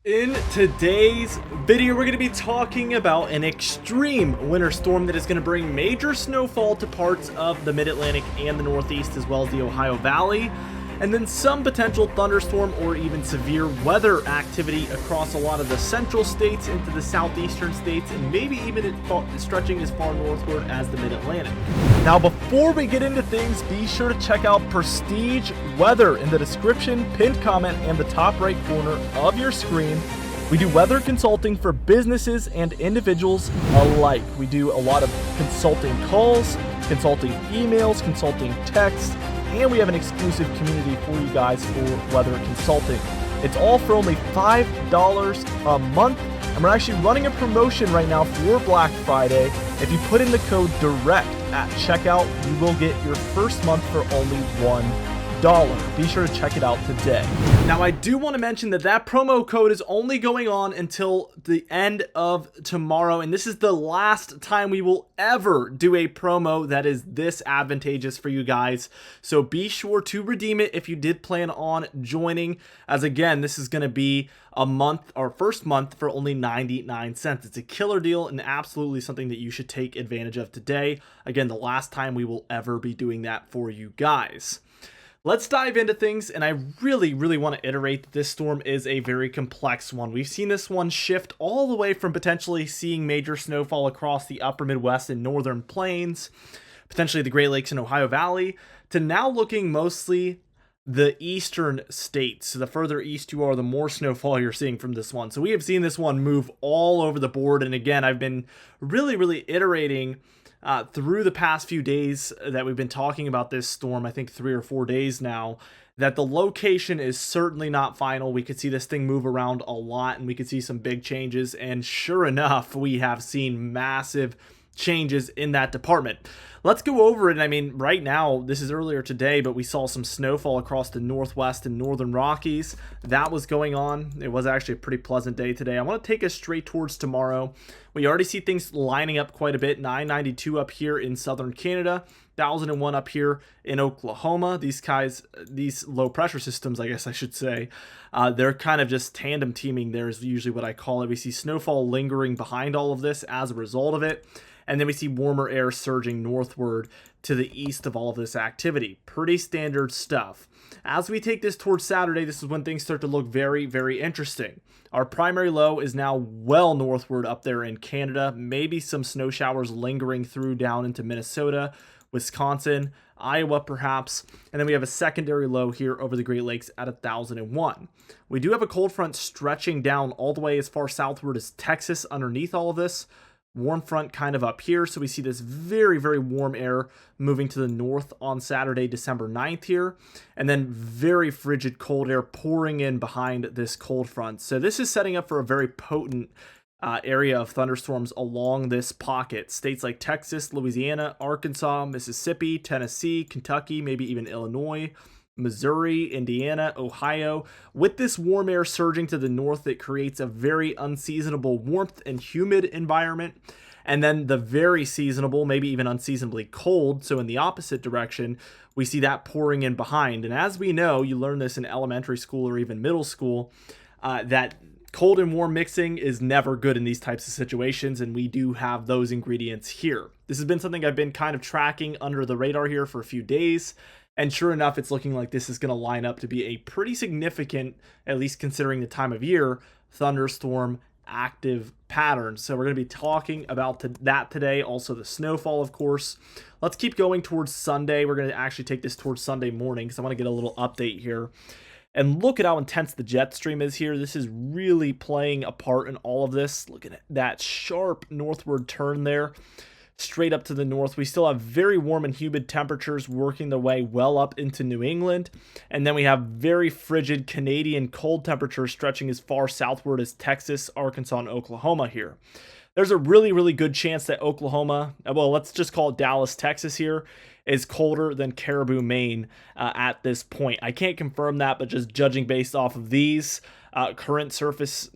In today's video, we're going to be talking about an extreme winter storm that is going to bring major snowfall to parts of the Mid-Atlantic and the Northeast, as well as the Ohio Valley, and then some potential thunderstorm or even severe weather activity across a lot of the central states into the southeastern states, and maybe even stretching as far northward as the Mid-Atlantic. Now, before we get into things, be sure to check out Prestige Weather in the description, pinned comment, and the top right corner of your screen. We do weather consulting for businesses and individuals alike. We do a lot of consulting calls, consulting emails, consulting texts, and we have an exclusive community for you guys for weather consulting. It's all for only $5 a month, and we're actually running a promotion right now for Black Friday. If you put in the code DIRECT at checkout, you will get your first month for only $1. Be sure to check it out today. Now, I do want to mention that promo code is only going on until the end of tomorrow, and this is the last time we will ever do a promo that is this advantageous for you guys. So be sure to redeem it if you did plan on joining, as again, this is going to be a month, our first month, for only 99 cents. It's a killer deal and absolutely something that you should take advantage of today. Again, the last time we will ever be doing that for you guys. Let's dive into things, and I really want to iterate that this storm is a very complex one. We've seen this one shift all the way from potentially seeing major snowfall across the upper Midwest and northern plains, potentially the Great Lakes and Ohio Valley, to now looking mostly the eastern states. So the further east you are, the more snowfall you're seeing from this one. So we have seen this one move all over the board, and again, I've been really iterating through the past few days that we've been talking about this storm, I think 3 or 4 days now, that the location is certainly not final. We could see this thing move around a lot, and we could see some big changes, and sure enough, we have seen massive changes in that department. Let's go over it. I mean, right now, this is earlier today, but we saw some snowfall across the Northwest and Northern Rockies. That was going on. It was actually a pretty pleasant day today. I want to take us straight towards tomorrow. We already see things lining up quite a bit. 992 up here in southern Canada, 1001 up here in Oklahoma. These low pressure systems, I guess I should say, they're kind of just tandem teaming there is usually what I call it. We see snowfall lingering behind all of this as a result of it. And then we see warmer air surging northward to the east of all of this activity. Pretty standard stuff. As we take this towards Saturday, this is when things start to look very interesting. Our primary low is now well northward up there in Canada. Maybe some snow showers lingering through down into Minnesota, Wisconsin, Iowa perhaps. And then we have a secondary low here over the Great Lakes at 1001. We do have a cold front stretching down all the way as far southward as Texas underneath all of this. Warm front kind of up here, so we see this very warm air moving to the north on Saturday, December 9th here, and then very frigid cold air pouring in behind this cold front. So this is setting up for a very potent area of thunderstorms along this pocket. States like Texas, Louisiana, Arkansas, Mississippi, Tennessee, Kentucky, maybe even Illinois, Missouri, Indiana, Ohio. With this warm air surging to the north, it creates a very unseasonable warmth and humid environment. And then the very seasonable, maybe even unseasonably cold, so in the opposite direction, we see that pouring in behind. And as we know, you learn this in elementary school or even middle school, that cold and warm mixing is never good in these types of situations, and we do have those ingredients here. This has been something I've been kind of tracking under the radar here for a few days. And sure enough, it's looking like this is going to line up to be a pretty significant, at least considering the time of year, thunderstorm active pattern. So we're going to be talking about that today. Also the snowfall, of course. Let's keep going towards Sunday. We're going to actually take this towards Sunday morning because I want to get a little update here. And look at how intense the jet stream is here. This is really playing a part in all of this. Look at that sharp northward turn there. Straight up to the north, we still have very warm and humid temperatures working their way well up into New England. And then we have very frigid Canadian cold temperatures stretching as far southward as Texas, Arkansas, and Oklahoma here. There's a really good chance that Oklahoma, well, let's just call it Dallas, Texas here, is colder than Caribou, Maine at this point. I can't confirm that, but just judging based off of these current surface,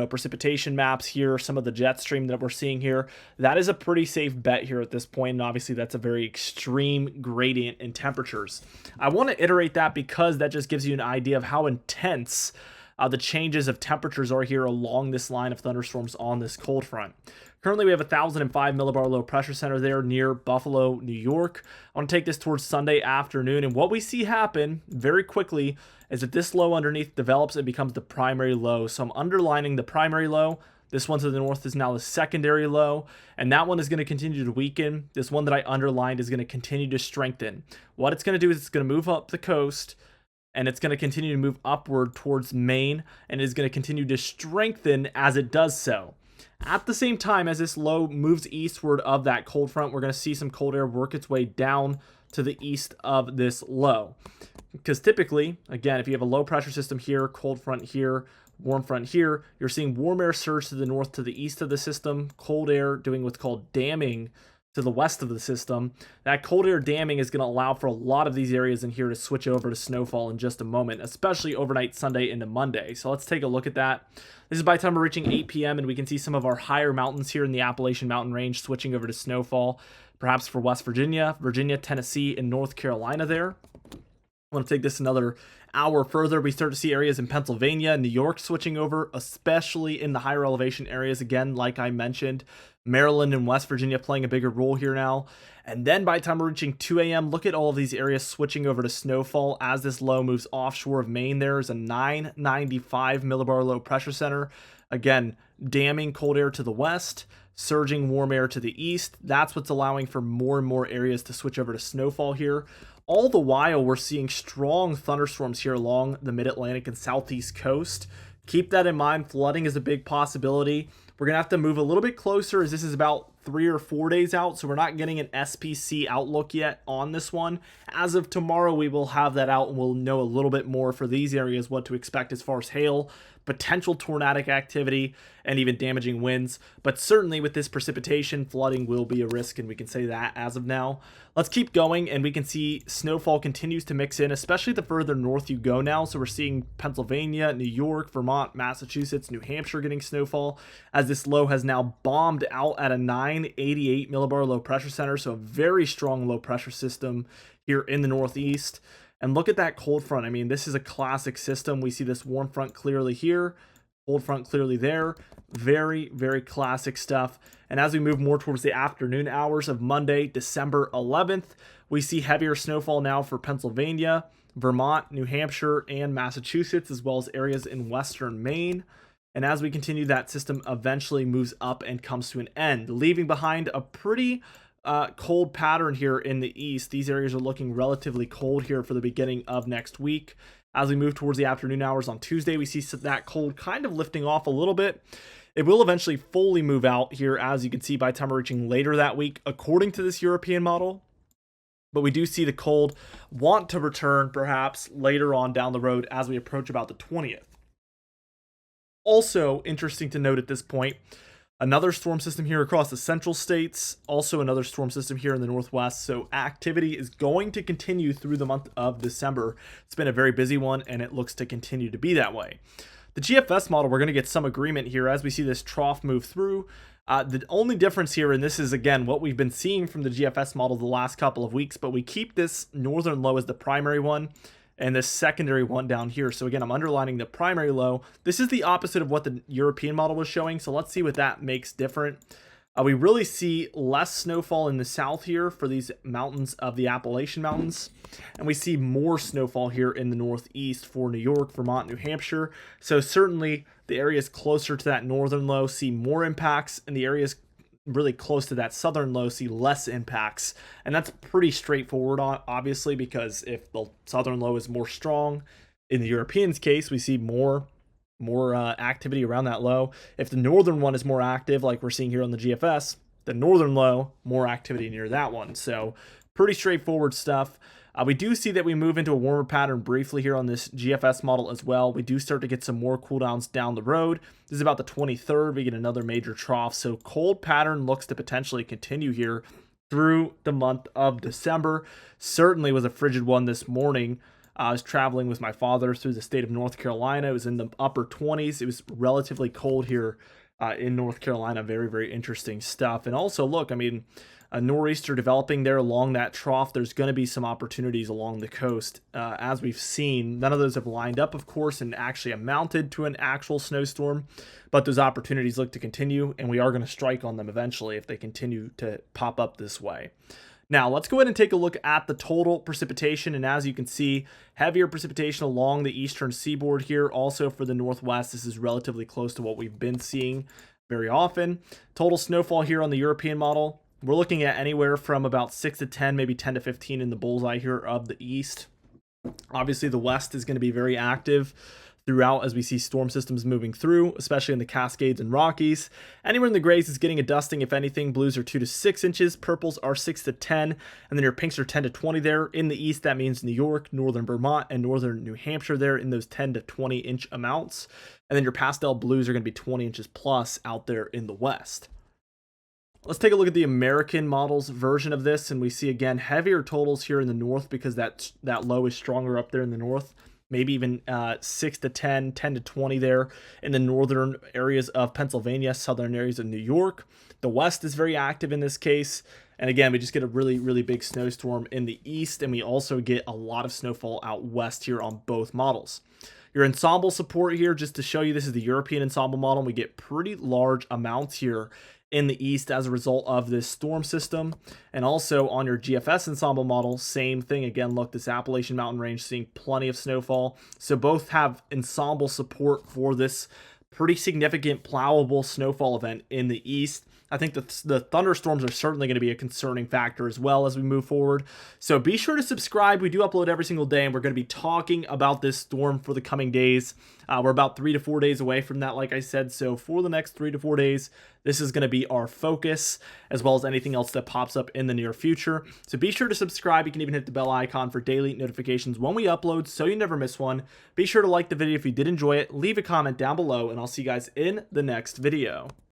precipitation maps here, some of the jet stream that we're seeing here, that is a pretty safe bet here at this point. And obviously that's a very extreme gradient in temperatures. I want to iterate that because that just gives you an idea of how intense the changes of temperatures are here along this line of thunderstorms on this cold front. Currently, we have 1,005 millibar low pressure center there near Buffalo, New York. I want to take this towards Sunday afternoon, and what we see happen very quickly is that this low underneath develops and becomes the primary low. So I'm underlining the primary low. This one to the north is now the secondary low, and that one is going to continue to weaken. This one that I underlined is going to continue to strengthen. What it's going to do is it's going to move up the coast, and it's going to continue to move upward towards Maine, and it is going to continue to strengthen as it does so. At the same time as this low moves eastward of that cold front, we're going to see some cold air work its way down to the east of this low. Because typically, again, if you have a low pressure system here, cold front here, warm front here, you're seeing warm air surge to the north to the east of the system, cold air doing what's called damming to the west of the system. That cold air damming is going to allow for a lot of these areas in here to switch over to snowfall in just a moment, especially overnight Sunday into Monday. So let's take a look at that. This is by the time we're reaching 8 p.m. and we can see some of our higher mountains here in the Appalachian Mountain Range switching over to snowfall, perhaps for West Virginia, Tennessee, and North Carolina there. I want to take this another hour further. We start to see areas in Pennsylvania and New York switching over, especially in the higher elevation areas. Again, like I mentioned, Maryland and West Virginia playing a bigger role here now. And then by the time we're reaching 2 a.m., look at all of these areas switching over to snowfall as this low moves offshore of Maine. There's a 995 millibar low pressure center. Again, damming cold air to the west, surging warm air to the east. That's what's allowing for more and more areas to switch over to snowfall here. All the while, we're seeing strong thunderstorms here along the mid-Atlantic and southeast coast. Keep that in mind. Flooding is a big possibility. We're going to have to move a little bit closer as this is about 3 or 4 days out, so we're not getting an SPC outlook yet on this one. As of tomorrow, we will have that out and we'll know a little bit more for these areas, what to expect as far as hail, potential tornadic activity, and even damaging winds. But certainly with this precipitation, flooding will be a risk, and we can say that as of now. Let's keep going, and we can see snowfall continues to mix in, especially the further north you go now. So we're seeing Pennsylvania, New York, Vermont, Massachusetts, New Hampshire getting snowfall, as this low has now bombed out at a 988 millibar low pressure center. So a very strong low pressure system here in the Northeast. And look at that cold front. I mean, this is a classic system. We see this warm front clearly here, cold front clearly there. Very, very classic stuff. And as we move more towards the afternoon hours of Monday, December 11th, we see heavier snowfall now for Pennsylvania, Vermont, New Hampshire, and Massachusetts, as well as areas in western Maine. And as we continue, that system eventually moves up and comes to an end, leaving behind a pretty cold pattern here in the east. These areas are looking relatively cold here for the beginning of next week. As we move towards the afternoon hours on Tuesday, we see that cold kind of lifting off a little bit. It will eventually fully move out here, as you can see, by the time we're reaching later that week, according to this European model. But we do see the cold want to return perhaps later on down the road as we approach about the 20th. Also interesting to note at this point, another storm system here across the central states, also another storm system here in the northwest. So activity is going to continue through the month of December. It's been a very busy one, and it looks to continue to be that way. The GFS model, we're going to get some agreement here as we see this trough move through. The only difference here, and this is again what we've been seeing from the GFS model the last couple of weeks, but we keep this northern low as the primary one and this secondary one down here. So again, I'm underlining the primary low. This is the opposite of what the European model was showing. So let's see what that makes different. We really see less snowfall in the south here for these mountains of the Appalachian Mountains. And we see more snowfall here in the northeast for New York, Vermont, New Hampshire. So certainly the areas closer to that northern low see more impacts, and the areas really close to that southern low see less impacts. And that's pretty straightforward, obviously, because if the southern low is more strong, in the Europeans' case, we see more activity around that low. If the northern one is more active, like we're seeing here on the GFS, the northern low, more activity near that one. So pretty straightforward stuff. We do see that we move into a warmer pattern briefly here on this GFS model as well. We do start to get some more cooldowns down the road. This is about the 23rd. We get another major trough. So cold pattern looks to potentially continue here through the month of December. Certainly was a frigid one this morning. I was traveling with my father through the state of North Carolina. It was in the upper 20s. It was relatively cold here in North Carolina. Very, very interesting stuff. And also, look, I mean, a nor'easter developing there along that trough, there's going to be some opportunities along the coast. As we've seen, none of those have lined up, of course, and actually amounted to an actual snowstorm, but those opportunities look to continue, and we are going to strike on them eventually if they continue to pop up this way. Now, let's go ahead and take a look at the total precipitation, and as you can see, heavier precipitation along the eastern seaboard here. Also for the northwest, this is relatively close to what we've been seeing very often. Total snowfall here on the European model, we're looking at anywhere from about 6 to 10, maybe 10 to 15 in the bullseye here of the east. Obviously, the west is going to be very active throughout as we see storm systems moving through, especially in the Cascades and Rockies. Anywhere in the grays is getting a dusting, if anything. Blues are 2 to 6 inches, purples are 6 to 10, and then your pinks are 10 to 20 there. In the east, that means New York, northern Vermont, and northern New Hampshire there in those 10 to 20 inch amounts. And then your pastel blues are going to be 20 inches plus out there in the west. Let's take a look at the American model's version of this, and we see again heavier totals here in the north because that low is stronger up there in the north. Maybe even 6 to 10, 10 to 20 there in the northern areas of Pennsylvania, southern areas of New York. The west is very active in this case. And again, we just get a really, really big snowstorm in the east, and we also get a lot of snowfall out west here on both models. Your ensemble support here, just to show you, this is the European ensemble model. We get pretty large amounts here in the east as a result of this storm system. And also on your GFS ensemble model, same thing. Again, look, this Appalachian Mountain Range seeing plenty of snowfall. So both have ensemble support for this pretty significant plowable snowfall event in the east. I think the thunderstorms are certainly going to be a concerning factor as well as we move forward. So be sure to subscribe. We do upload every single day, and we're going to be talking about this storm for the coming days. We're about 3 to 4 days away from that, like I said. So for the next 3 to 4 days, this is going to be our focus, as well as anything else that pops up in the near future. So be sure to subscribe. You can even hit the bell icon for daily notifications when we upload so you never miss one. Be sure to like the video if you did enjoy it. Leave a comment down below, and I'll see you guys in the next video.